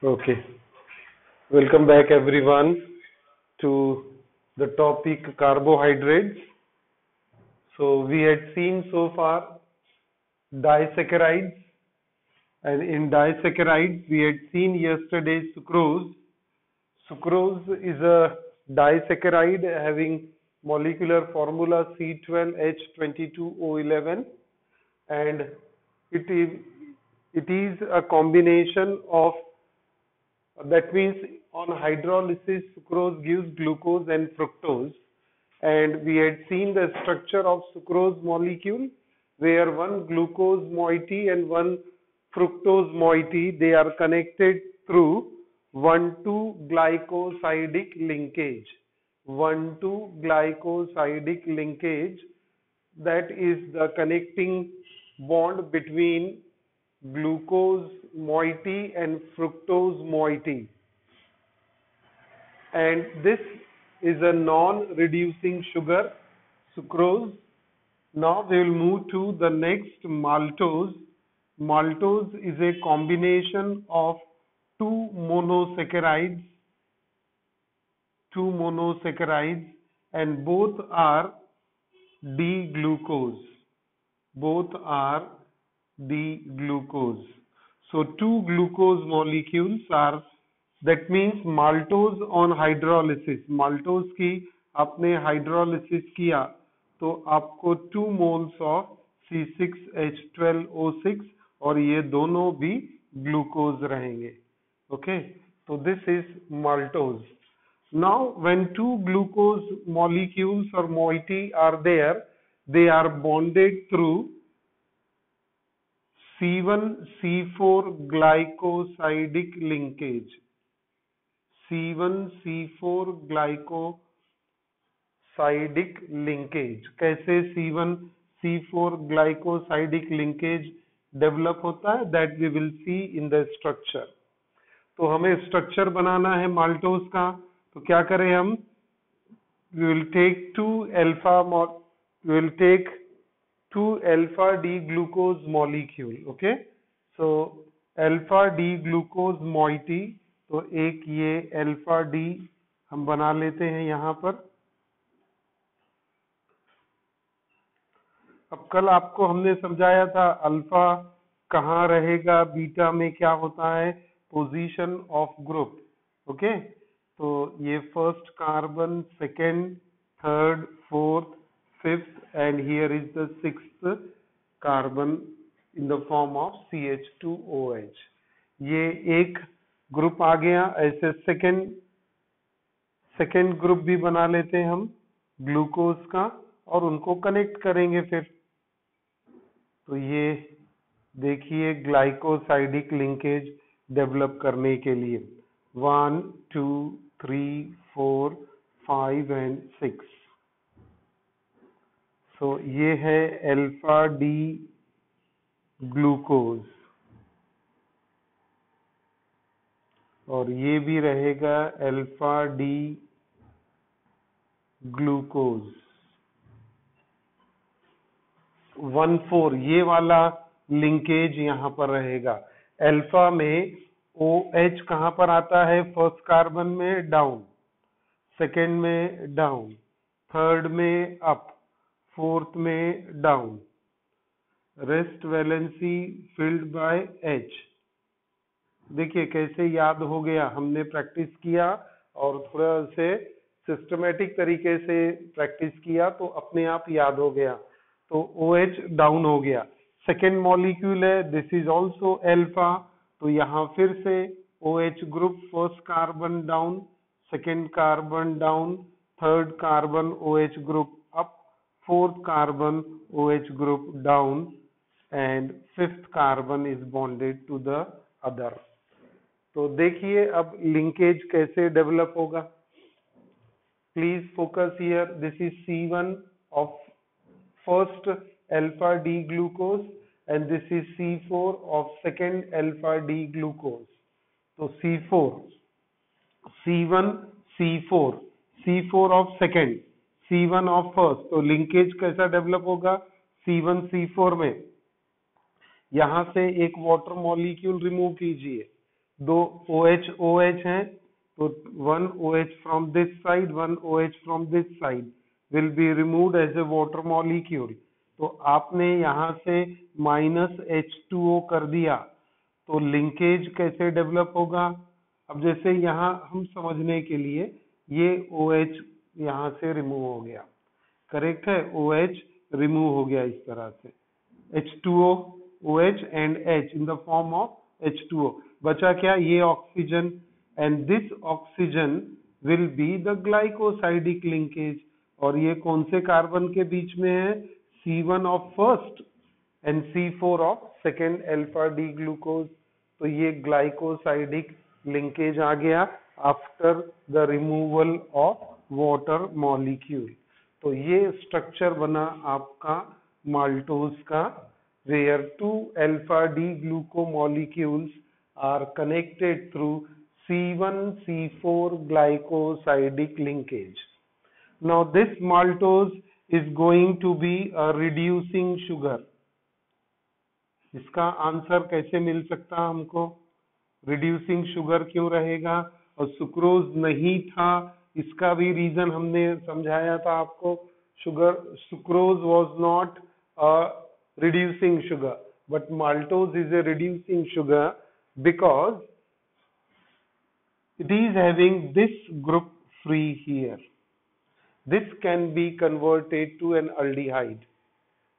Okay, welcome back everyone to the topic carbohydrates. So we had seen so far disaccharides, and in disaccharides we had seen yesterday sucrose. Sucrose is a disaccharide having molecular formula C12H22O11, and it is it is a combination of. That means on hydrolysis, sucrose gives glucose and fructose. And we had seen the structure of sucrose molecule where one glucose moiety and one fructose moiety, they are connected through 1,2 glycosidic linkage. 1,2 glycosidic linkage, that is the connecting bond between glucose moiety and fructose moiety, and this is a non-reducing sugar, sucrose. Now we will move to the next, maltose. Maltose is a combination of two monosaccharides, and both are D-glucose. Both are D-glucose. So two glucose molecules are, that means maltose on hydrolysis. maltose की आपने hydrolysis किया तो आपको 2 moles of C6H12O6 और ये दोनों भी glucose रहेंगे. Okay, so this is maltose. Now when two glucose molecules or moiety are there, they are bonded through C1C4 glycosidic linkage. C1C4 glycosidic linkage. कैसे C1C4 glycosidic linkage डेवलप होता है, that we will see in the structure. तो हमें structure बनाना है maltose का, तो क्या करें हम? We will take 2 alpha D glucose molecule. Okay, so alpha D glucose moiety, तो एक ये alpha D हम बना लेते हैं यहाँ पर. अब कल आपको हमने समझाया था अल्फा कहाँ रहेगा, बीटा में क्या होता है, पोजीशन ऑफ ग्रुप. ओके, तो ये first carbon, second, third, fourth, fifth, and here is the sixth carbon in the form of CH2OH. ये एक ग्रुप आ गया. ऐसे सेकेंड ग्रुप भी बना लेते हैं हम ग्लूकोज का और उनको कनेक्ट करेंगे फिर. तो ये देखिए ग्लाइकोसाइडिक लिंकेज डेवलप करने के लिए 1, 2, 3, 4, 5 एंड 6. सो ये है अल्फा डी ग्लूकोज और ये भी रहेगा अल्फा डी ग्लूकोज. 1,4 ये वाला लिंकेज यहाँ पर रहेगा. अल्फा में OH कहाँ पर आता है? फर्स्ट कार्बन में डाउन, सेकेंड में डाउन, थर्ड में अप, फोर्थ में down. Rest valency filled by H. देखिए कैसे याद हो गया, हमने प्रैक्टिस किया और थोड़ा से सिस्टमेटिक तरीके से प्रैक्टिस किया तो अपने आप याद हो गया. तो OH डाउन हो गया. सेकेंड मॉलिक्यूल है, दिस इज ऑल्सो अल्फा, तो यहाँ फिर से OH group, first carbon down, second carbon down, third carbon OH group up, fourth carbon OH group down, and fifth carbon is bonded to the other. तो देखिए अब linkage कैसे develop होगा. Please focus here. This is C1 of first alpha D glucose and this is C4 of second alpha D glucose. So C4, C1, C4, C4 of second, C1 of first. तो linkage कैसा develop होगा? C1 C4 में यहाँ से एक water molecule remove कीजिए, दो OH OH हैं, तो one OH from this side, one OH from this side will be removed as a water molecule. तो आपने यहाँ से -H2O कर दिया, तो लिंकेज कैसे डेवलप होगा? अब जैसे यहाँ हम समझने के लिए ये OH यहाँ से रिमूव हो गया, करेक्ट है, OH रिमूव हो गया इस तरह से, H2O, OH and H in the form of H2O. बचा क्या? ये oxygen, and this oxygen will be the glycosidic linkage. और ये कौन से कार्बन के बीच में है? C1 of first and C4 of second alpha D glucose. तो ये glycosidic linkage आ गया after the removal of water molecule. तो ये स्ट्रक्चर बना आपका माल्टोज का, where two alpha D glucomolecules are connected through C1-C4 glycosidic linkage. Now this maltose is going to be a reducing sugar. इसका answer कैसे मिल सकता हमको? रिड्यूसिंग शुगर क्यों रहेगा? और सुक्रोज नहीं था, इसका भी रीजन हमने समझाया था आपको. Sucrose was not a reducing sugar, but maltose is a reducing sugar because it is having this group free here. This can be converted to an aldehyde.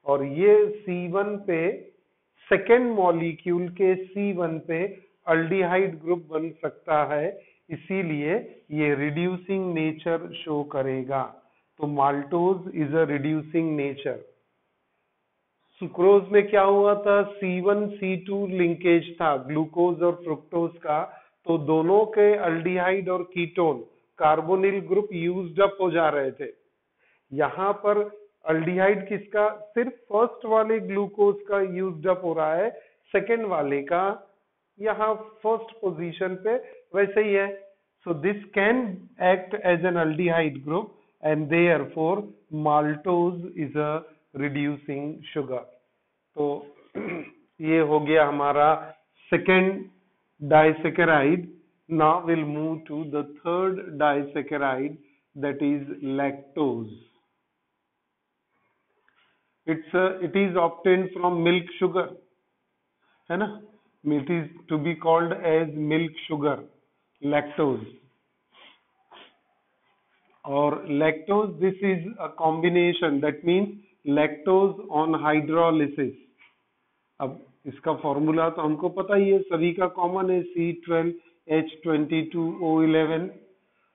और ये C1 पे, सेकेंड मॉलिक्यूल के C1 पे aldehyde group बन सकता है, इसीलिए ये रिड्यूसिंग नेचर शो करेगा. तो maltose is a reducing nature. Sucrose में क्या हुआ था? C1-C2 लिंकेज था ग्लूकोज और फ्रुक्टोज का, तो दोनों के अल्डिहाइड और ketone carbonyl group used up हो जा रहे थे. यहाँ पर अल्डिहाइड किसका? सिर्फ फर्स्ट वाले ग्लूकोज का यूज्ड अप हो रहा है, सेकेंड वाले का यहाँ फर्स्ट पोजीशन पे वैसे ही है. So this can act as an aldehyde group and therefore maltose is a reducing sugar. तो ये हो गया हमारा second disaccharide. Now we'll move to the third disaccharide, that is lactose. It is obtained from milk sugar, है ना? It is to be called as milk sugar, lactose. और lactose, this is a combination, that means lactose on hydrolysis. अब इसका formula तो हमको पता ही है, सभी का कॉमन है, C12H22O11.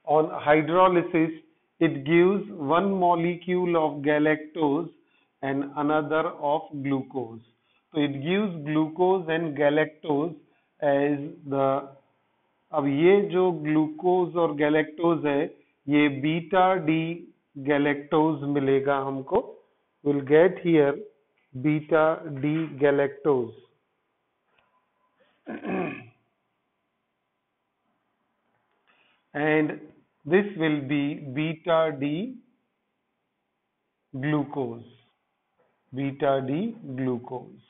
On hydrolysis, it gives one molecule of galactose and another of glucose. So it gives glucose and galactose as the. अब ये जो ग्लूकोज और गैलेक्टोज है, ये बीटा डी गैलेक्टोज मिलेगा हमको. Will get here beta D galactose. And this will be beta D glucose. Beta D glucose.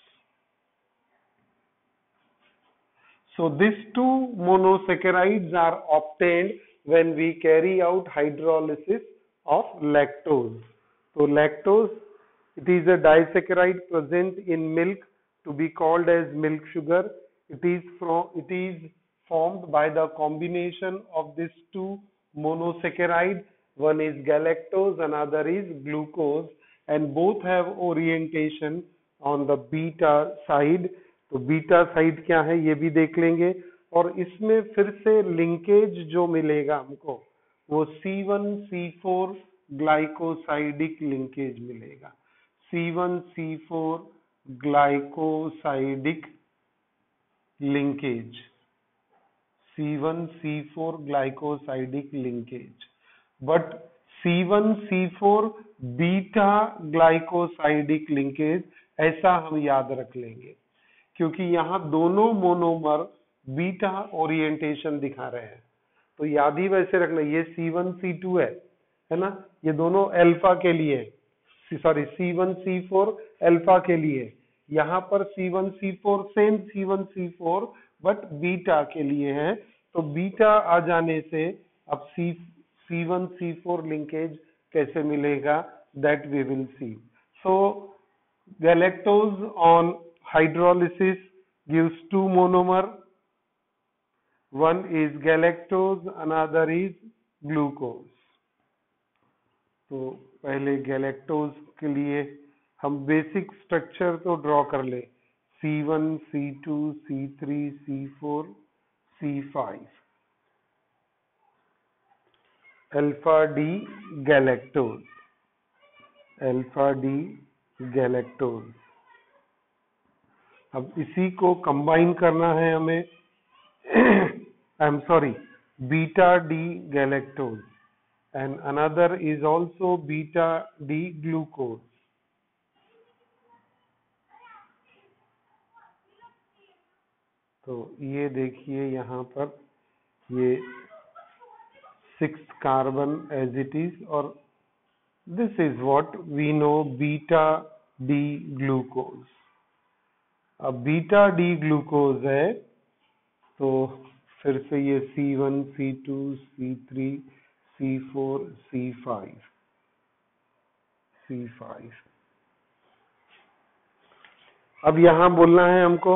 So these two monosaccharides are obtained when we carry out hydrolysis of lactose. So lactose, it is a disaccharide present in milk to be called as milk sugar. It is formed by the combination of these two monosaccharides. One is galactose, another is glucose, and both have orientation on the beta side. तो beta side क्या है ये भी देख लेंगे. और इसमें फिर से लिंकेज जो मिलेगा हमको वो C1-C4 ग्लाइकोसाइडिक लिंकेज मिलेगा. C1-C4 glycosidic linkage. C1-C4 glycosidic linkage. But C1-C4 beta glycosidic linkage ऐसा हम याद रख लेंगे, क्योंकि यहाँ दोनों मोनोमर बीटा ओरिएंटेशन दिखा रहे हैं. तो याद ही वैसे रखना, ये C1-C2 है ना, ये दोनों अल्फा के लिए, सॉरी C1-C4 अल्फा के लिए. यहाँ पर C1-C4 same C1-C4 but beta के लिए है। तो बीटा आ जाने से अब C1C4 लिंकेज कैसे मिलेगा, that we will see. So galactose on hydrolysis gives two monomer, one is galactose, another is glucose। तो पहले गैलेक्टोज के लिए हम बेसिक स्ट्रक्चर तो ड्रॉ कर ले, C1 C2 C3 C4 C5, alpha D galactose, alpha D galactose. अब इसी को कंबाइन करना है हमें, I am sorry, beta D galactose and another is also beta D glucose। तो ये देखिए यहाँ पर ये 6th carbon as it is, और this is what we know beta D glucose. अब बीटा डी ग्लूकोज है तो फिर से ये C1 C2 C3 C4 C5। अब यहां बोलना है हमको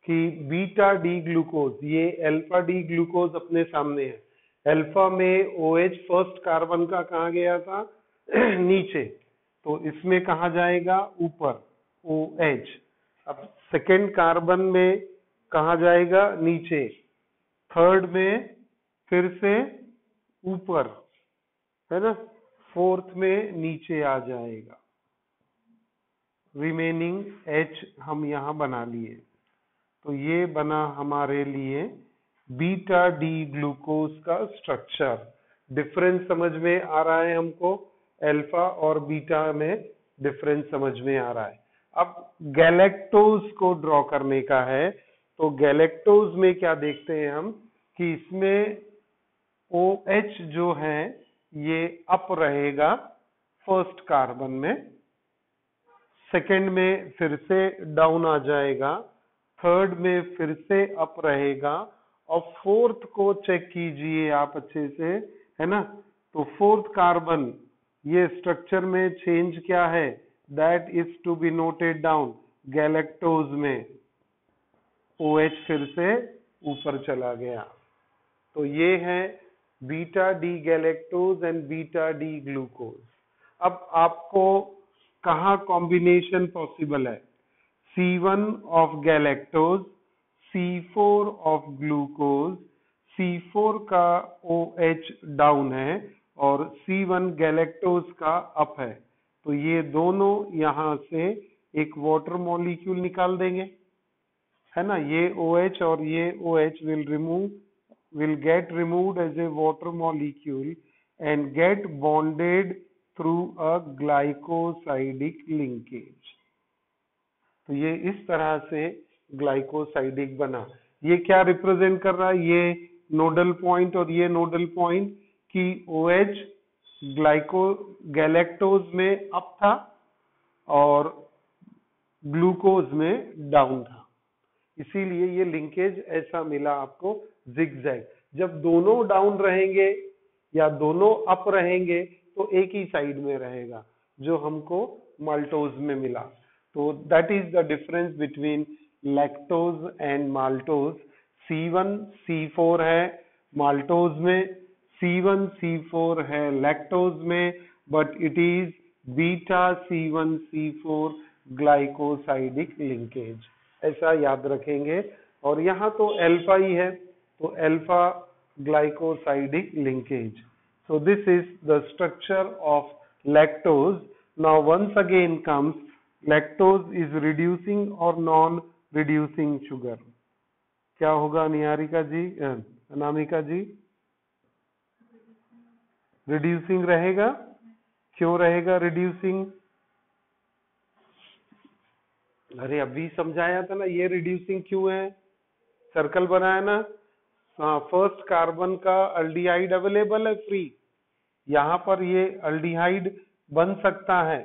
कि बीटा डी ग्लूकोज, ये अल्फा डी ग्लूकोज अपने सामने है। अल्फा में OH फर्स्ट कार्बन का कहा गया था नीचे, तो इसमें कहा जाएगा ऊपर OH। अब सेकेंड कार्बन में कहा जाएगा नीचे, थर्ड में फिर से ऊपर, है ना, फोर्थ में नीचे आ जाएगा। रिमेनिंग H हम यहां बना लिए। तो ये बना हमारे लिए बीटा डी ग्लूकोज का स्ट्रक्चर। डिफरेंस समझ में आ रहा है हमको, अल्फा और बीटा में डिफरेंस समझ में आ रहा है। अब गैलेक्टोज को ड्रॉ करने का है, तो गैलेक्टोज में क्या देखते हैं हम कि इसमें OH जो है ये अप रहेगा फर्स्ट कार्बन में, सेकंड में फिर से डाउन आ जाएगा, थर्ड में फिर से अप रहेगा, और फोर्थ को चेक कीजिए आप अच्छे से, है ना। तो फोर्थ कार्बन ये स्ट्रक्चर में चेंज क्या है, that is to be noted down. Galactose में OH फिर से ऊपर चला गया। तो ये है beta D galactose and beta D glucose. अब आपको कहाँ कॉम्बिनेशन पॉसिबल है, C1 of galactose, C4 of glucose, C4 का OH डाउन है और C1 गैलेक्टोज का अप है। तो ये दोनों यहां से एक वाटर मॉलिक्यूल निकाल देंगे, है ना। ये OH और ये OH will get removed as a water molecule and get bonded through a glycosidic linkage। तो ये इस तरह से ग्लाइकोसाइडिक बना। ये क्या रिप्रेजेंट कर रहा है, ये नोडल पॉइंट और ये नोडल पॉइंट कि OH गैलेक्टोज में अप था और ग्लूकोज में डाउन था, इसीलिए ये लिंकेज ऐसा मिला आपको जिगजैग। जब दोनों डाउन रहेंगे या दोनों अप रहेंगे तो एक ही साइड में रहेगा, जो हमको माल्टोज में मिला। तो that is the difference between lactose and maltose. C1 C4 है माल्टोज में, C1 C4 है लैक्टोज में, but it is beta C1 C4 glycosidic linkage, ऐसा याद रखेंगे। और यहाँ तो अल्फा ही है, तो alpha glycosidic linkage. So this is the structure of lactose. Now once again comes, lactose is reducing or non-reducing sugar। क्या होगा निहारिका जी, अनामिका जी? रिड्यूसिंग रहेगा। क्यों रहेगा रिड्यूसिंग? अरे अभी समझाया था ना, ये रिड्यूसिंग क्यों है, सर्कल बनाया ना। हाँ, फर्स्ट कार्बन का अल्डिहाइड अवेलेबल है फ्री, यहाँ पर ये अल्डिहाइड बन सकता है,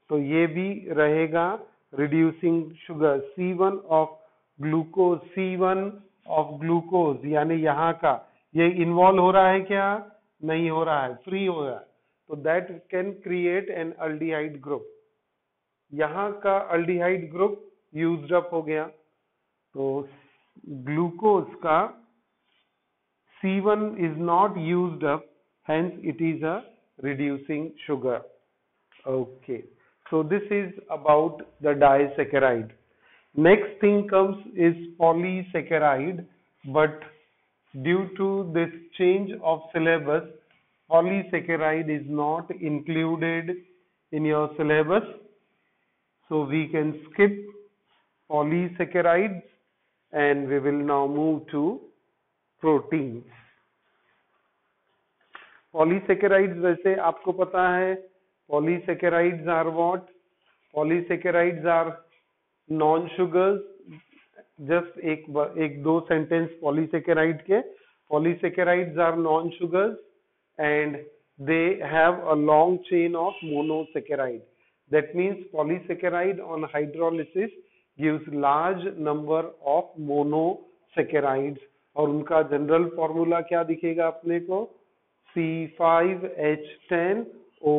तो ये भी रहेगा reducing sugar. C1 of glucose, C1 of glucose, यानी यहाँ का ये इन्वॉल्व हो रहा है क्या, नहीं हो रहा है, फ्री हो रहा है, तो that can create an aldehyde group. यहाँ का अल्डिहाइड ग्रुप यूज्ड अप हो गया, तो ग्लूकोज का C1 is not used up, hence it is a reducing sugar. Okay, so this is about the disaccharide. Next thing comes is polysaccharide, but due to this change of syllabus, polysaccharide is not included in your syllabus, so we can skip polysaccharides and we will now move to proteins. Polysaccharides वैसे आपको पता है, polysaccharides are what, polysaccharides are non sugars. Just एक दो sentence polysaccharide के, polysaccharides are non sugars and they have a long chain of monosaccharide, that means polysaccharide on hydrolysis gives large number of monosaccharides, और उनका general formula क्या दिखेगा अपने को, C5H10O,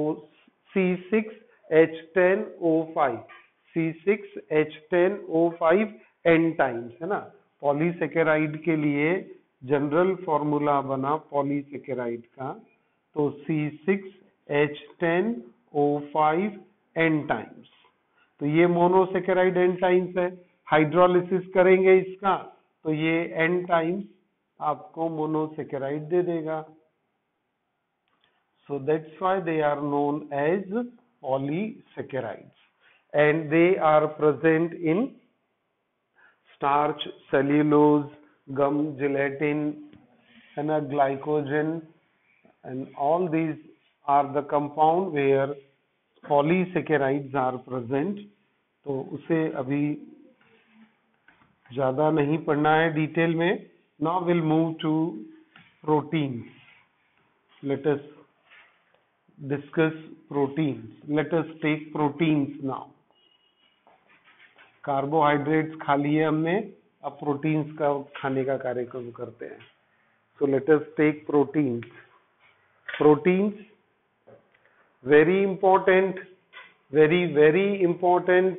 C6H10O5, C6H10O5 n times, है ना। Polysaccharide के लिए जनरल फॉर्मूला बना पॉलीसेकेराइड का, तो C6H10O5 n टाइम्स, तो ये मोनोसेकेराइड n टाइम्स है। हाइड्रोलिसिस करेंगे इसका तो ये n टाइम्स आपको मोनोसेकेराइड दे देगा। So that's why they are known as polysaccharides, and they are present in starch, cellulose, gum, gelatin, and glycogen, and all these are the compound where polysaccharides are present. तो उसे अभी ज्यादा नहीं पढ़ना है detail में। Now we'll move to proteins. Let us discuss proteins. Let us take proteins now. Carbohydrates खा लिए हमने, अब प्रोटीन्स का खाने का कार्यक्रम करते हैं। So let us take proteins. Proteins, very important, very important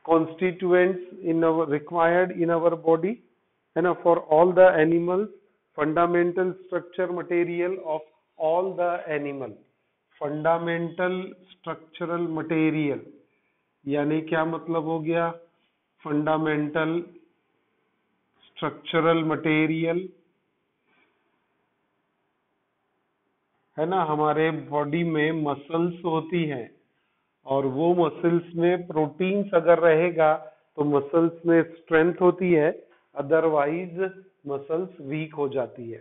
constituents in our required in our body, and for all the animals, fundamental structure material of all the animal, fundamental structural material, यानी क्या मतलब हो गया, fundamental structural material, है ना। हमारे body में muscles होती हैं, और वो मसल्स में प्रोटीन्स अगर रहेगा तो मसल्स में स्ट्रेंथ होती है, अदरवाइज मसल्स वीक हो जाती है।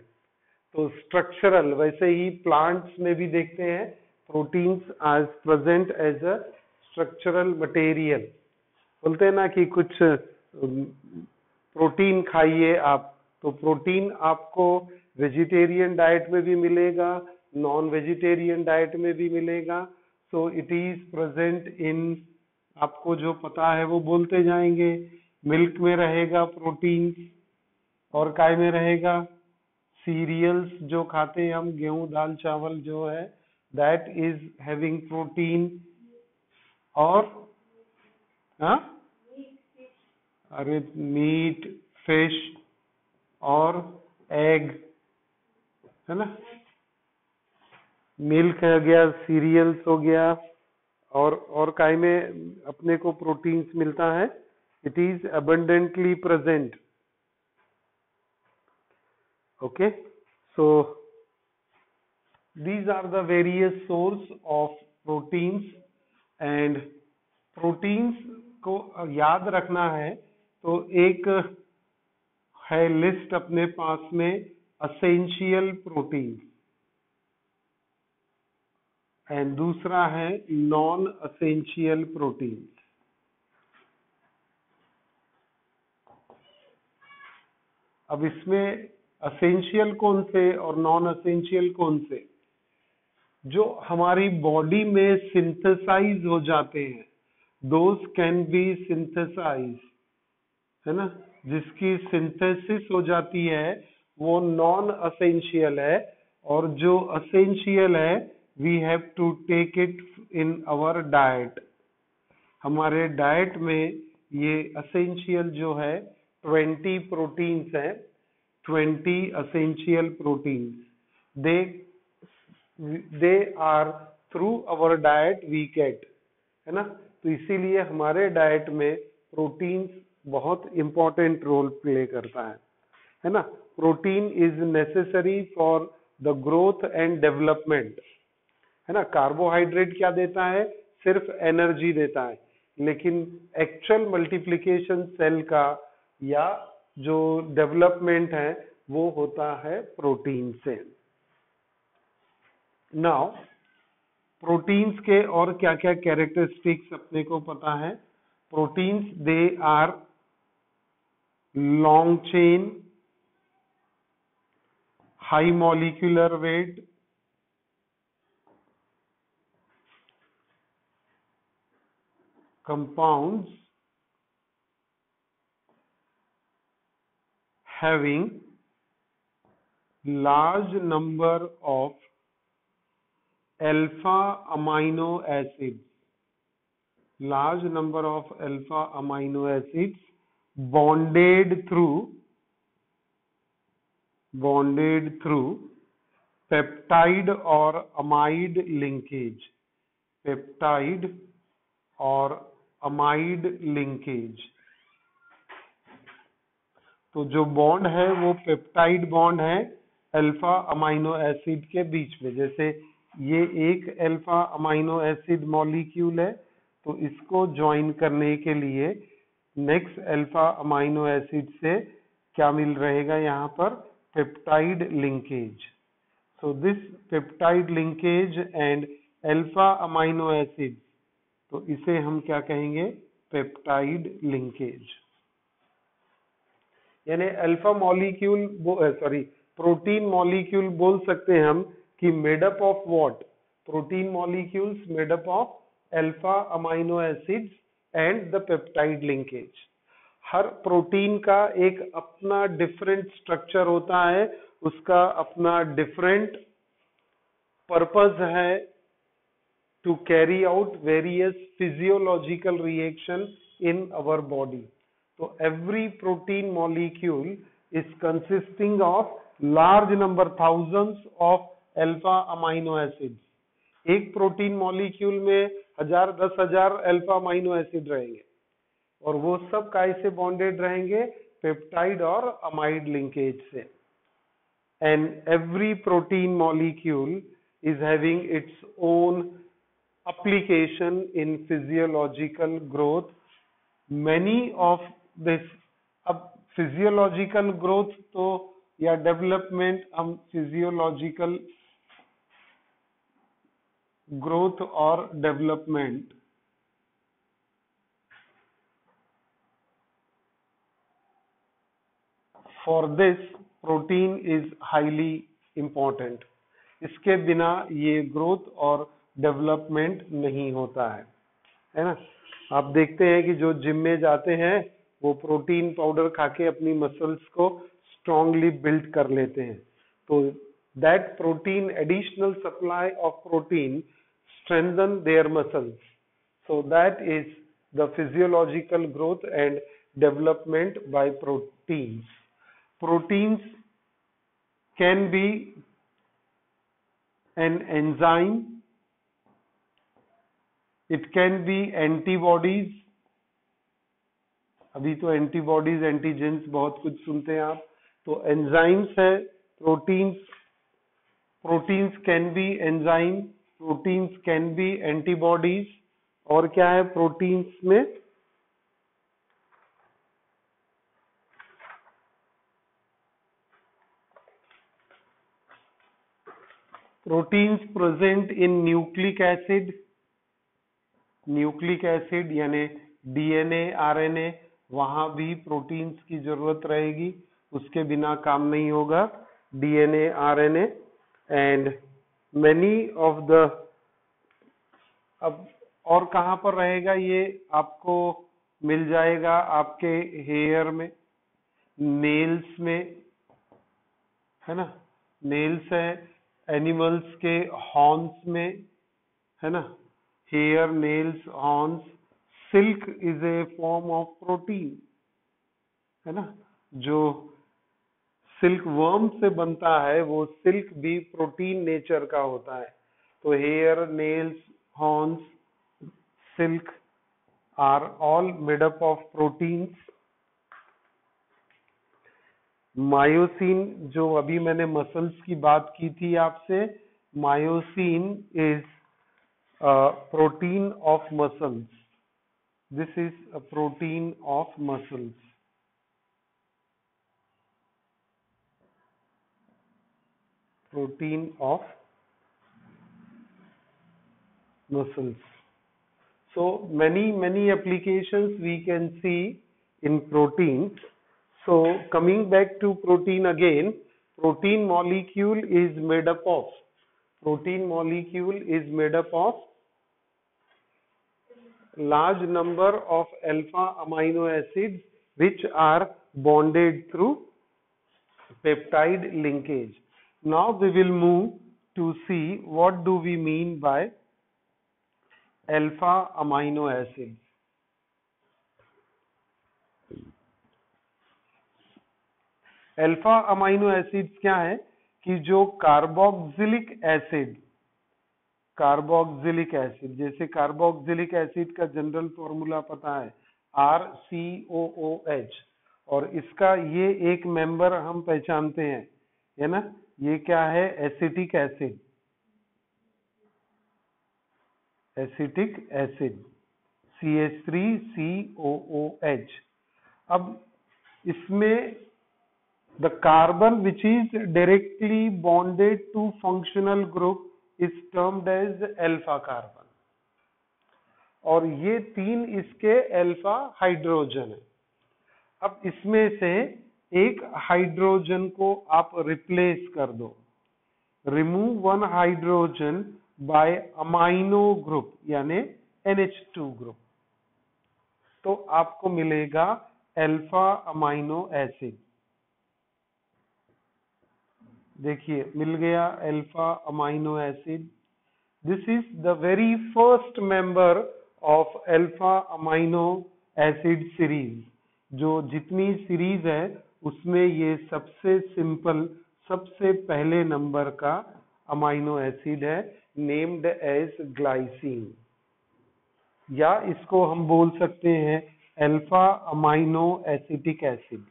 तो स्ट्रक्चरल, वैसे ही प्लांट्स में भी देखते हैं प्रोटीन्स आज present as a structural material. बोलते हैं ना कि कुछ प्रोटीन खाइए आप, तो प्रोटीन आपको वेजिटेरियन डाइट में भी मिलेगा, नॉन वेजिटेरियन डाइट में भी मिलेगा। So it is present in, आपको जो पता है वो बोलते जाएंगे। मिल्क में रहेगा प्रोटीन, और काय में रहेगा, सीरियल्स जो खाते हैं हम, गेहूं दाल चावल जो है, दैट इज हैविंग प्रोटीन। और अरे मीट, फिश और एग, है ना। मिल्क हो गया, सीरियल्स हो गया, और काय में अपने को प्रोटीन्स मिलता है, it is abundantly present. Okay, so these are the various source of proteins, and proteins को याद रखना है तो एक है लिस्ट अपने पास में, असेंशियल प्रोटीन, एंड दूसरा है नॉन असेंशियल प्रोटीन। अब इसमें असेंशियल कौन से और नॉन असेंशियल कौन से, जो हमारी बॉडी में सिंथेसाइज हो जाते हैं, दोज कैन बी सिंथेसाइज, है ना। जिसकी सिंथेसिस हो जाती है वो नॉन असेंशियल है, और जो असेंशियल है we have to take it in our diet. हमारे डाइट में ये असेंशियल जो है 20 प्रोटीन्स हैं, 20 essential proteins, they they are through our diet we get, है ना। तो इसीलिए हमारे डाइट में प्रोटीन्स बहुत इंपॉर्टेंट रोल प्ले करता है ना। Protein is necessary for the growth and development, है ना। कार्बोहाइड्रेट क्या देता है, सिर्फ एनर्जी देता है, लेकिन एक्चुअल मल्टीप्लिकेशन सेल का या जो डेवलपमेंट है वो होता है प्रोटीन से। नाउ प्रोटीन्स के और क्या क्या कैरेक्टरिस्टिक्स अपने को पता है। Proteins they are long chain, high molecular weight, compounds having large number of alpha amino acids, large number of alpha amino acids bonded through peptide or amide linkage, peptide और amide linkage. तो जो bond है वो peptide bond है alpha amino acid के बीच में। जैसे ये एक अल्फा अमाइनो एसिड मॉलिक्यूल है, तो इसको ज्वाइन करने के लिए नेक्स्ट अल्फा अमाइनो एसिड से क्या मिल रहेगा यहाँ पर, peptide linkage. So this peptide linkage and alpha amino acid, तो इसे हम क्या कहेंगे, पेप्टाइड लिंकेज। यानी अल्फा मॉलिक्यूल, प्रोटीन मॉलिक्यूल बोल सकते हैं हम कि made up of what, protein molecules made up of alpha amino acids and the peptide linkage. Her protein का एक अपना डिफरेंट स्ट्रक्चर होता है, उसका अपना डिफरेंट पर्पस है to carry out various physiological reaction in our body. So every protein molecule is consisting of large number, thousands of alpha amino acids. एक protein molecule में 1000 10,000 अल्फा अमाइनो एसिड रहेंगे, और वो सब कैसे बॉन्डेड रहेंगे, peptide और अमाइड लिंकेज से। And every protein molecule is having its own application in physiological growth. Many of this, अब physiological growth तो या development, हम physiological growth और development for this protein is highly important. इसके बिना ये ग्रोथ और डेवलपमेंट नहीं होता है ना। आप देखते हैं कि जो जिम में जाते हैं वो प्रोटीन पाउडर खा के अपनी मसल्स को स्ट्रांगली बिल्ड कर लेते हैं। तो that protein, additional supply of protein strengthen their muscles, so that is the physiological growth and development by proteins. Proteins can be an enzyme, it can be antibodies, अभी तो antibodies antigens बहुत कुछ सुनते हैं आप, तो एंजाइम्स है, proteins can B enzyme, proteins can B antibodies, और क्या है प्रोटीन्स में, proteins present in nucleic acid, nucleic acid यानी डीएनए आरएनए, वहां भी प्रोटीन्स की जरूरत रहेगी, उसके बिना काम नहीं होगा DNA RNA. And many of the, अब और कहां पर रहेगा ये, आपको मिल जाएगा आपके हेयर में, नेल्स में, है ना, नेल्स है, एनिमल्स के हॉर्न्स में, है ना, hair, nails, horns. Silk is a form of protein, है ना, जो सिल्क वर्म से बनता है वो सिल्क भी प्रोटीन नेचर का होता है। तो hair, nails, horns, silk are all made up of proteins. Myosin, जो अभी मैंने मसल्स की बात की थी आपसे, myosin is protein of muscles. This is a protein of muscles. Protein of muscles. So many applications we can see in proteins. So coming back to protein again, protein molecule is made up of large number of alpha amino acids which are bonded through peptide linkage. Now we will move to see what do we mean by alpha amino acids. Alpha amino acids क्या है कि जो carboxylic acid, जैसे carboxylic acid का general formula पता है RCOOH, और इसका ये एक मेंबर हम पहचानते हैं, है ना, ये क्या है, एसिटिक एसिड CH3COOH। अब इसमें the carbon which is directly bonded to functional group is termed as alpha carbon, और ये तीन इसके अल्फा हाइड्रोजन है। अब इसमें से एक हाइड्रोजन को आप रिप्लेस कर दो, remove one hydrogen bye amino group यानी NH2 ग्रुप, तो आपको मिलेगा अल्फा अमाइनो एसिड। देखिए मिल गया alpha amino acid. This is the very first member of alpha amino acid series. जो जितनी सीरीज है उसमें ये सबसे सिंपल, सबसे पहले नंबर का अमाइनो एसिड है, नेम्ड एज ग्लाइसिन, या इसको हम बोल सकते हैं अल्फा अमाइनो एसिटिक एसिड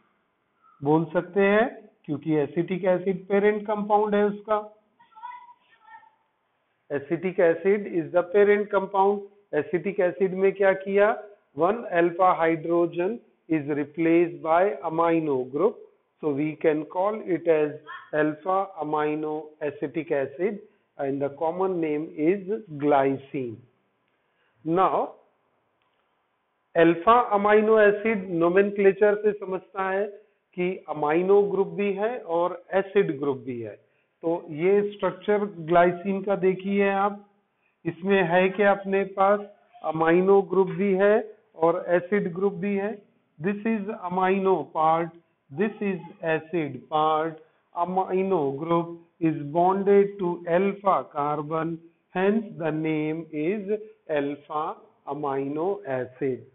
बोल सकते हैं, क्योंकि एसिटिक एसिड पेरेंट कंपाउंड है उसका। Acetic acid is the parent compound. Acetic acid में क्या किया, one alpha hydrogen is replaced by amino group, so we can call it as alpha amino acetic acid and the common name is glycine. Now alpha amino acid nomenclature से समझता है कि amino group भी है और acid group भी है। तो ये स्ट्रक्चर ग्लाइसिन का देखिए आप, इसमें है कि अपने पास अमाइनो ग्रुप भी है और एसिड ग्रुप भी है। This is amino part, this is acid part. Amino group is bonded to alpha carbon, hence the name is alpha amino acid,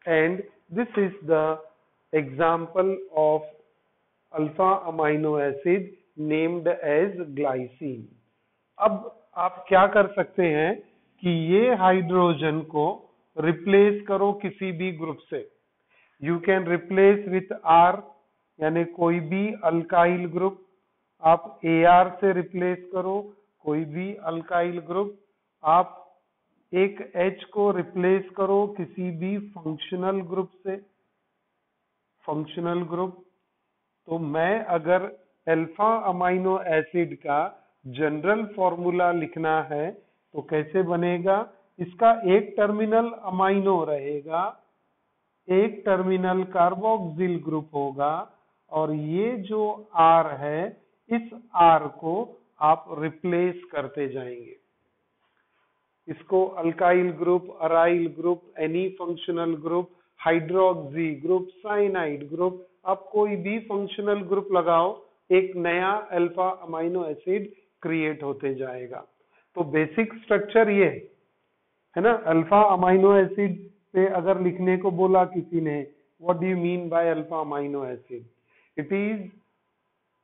and this is the example of alpha amino acid named as glycine. अब आप क्या कर सकते हैं कि ये hydrogen को replace करो किसी भी ग्रुप से। You can replace with R, यानी कोई भी अल्काइल ग्रुप, आप AR से रिप्लेस करो कोई भी अल्काइल ग्रुप, आप एक H को रिप्लेस करो किसी भी फंक्शनल ग्रुप से, फंक्शनल ग्रुप। तो मैं अगर अल्फा अमाइनो एसिड का जनरल फॉर्मूला लिखना है तो कैसे बनेगा, इसका एक टर्मिनल अमाइनो रहेगा, एक टर्मिनल कार्बोक्सिल ग्रुप होगा, और ये जो R है इस R को आप रिप्लेस करते जाएंगे। इसको alkyl group, aryl group, any functional group, hydroxy group, cyanide group, आप कोई भी फंक्शनल ग्रुप लगाओ, एक नया अल्फा अमाइनो एसिड क्रिएट होते जाएगा। तो बेसिक स्ट्रक्चर ये है ना। अल्फा अमाइनो एसिड पे अगर लिखने को बोला किसी ने, what do you mean by alpha amino acid? It is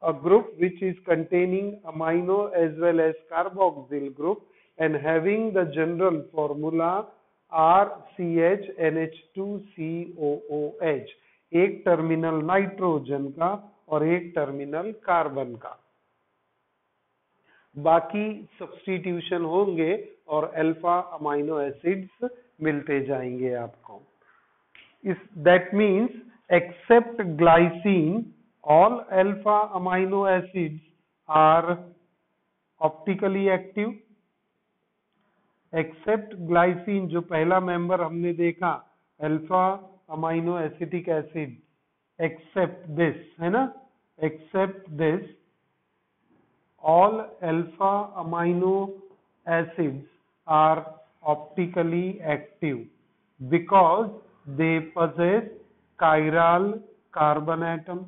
a group which is containing amino as well as carboxyl group and having the general formula RCHNH2COOH, एक टर्मिनल नाइट्रोजन का और एक टर्मिनल कार्बन का। बाकी substitution होंगे और alpha amino acids मिलते जाएंगे आपको। That means except glycine all alpha amino acids are optically active except glycine, जो पहला मेंबर हमने देखा alpha amino acetic acid, except this है ना, except this all alpha amino acids are optically active because they possess chiral carbon atom।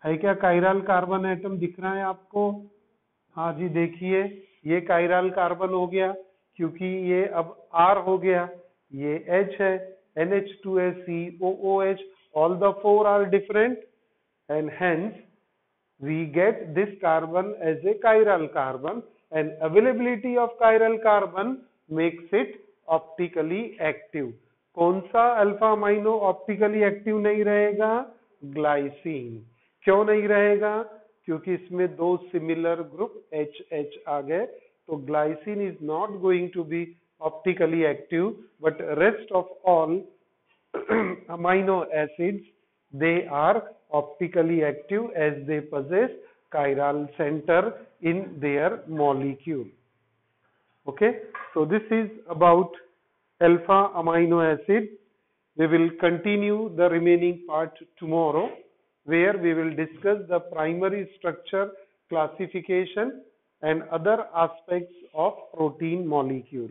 है क्या chiral carbon atom दिख रहा है आपको? हाँ जी, देखिए ये कायरल कार्बन हो गया क्योंकि ये अब R हो गया, ये H है NH2SCOOH, all the four are different and hence we get this carbon as a chiral carbon and availability of chiral carbon makes it optically active। कौन सा अल्फा अमाइनो ऑप्टिकली एक्टिव नहीं रहेगा? Glycine. क्यों नहीं रहेगा? क्योंकि इसमें दो सिमिलर ग्रुप HH आ गए, तो glycine is not going to be optically active but rest of all amino acids they are optically active as they possess chiral center in their molecule। Okay, so this is about alpha amino acid। We will continue the remaining part tomorrow, where we will discuss the primary structure, classification and other aspects of protein molecule।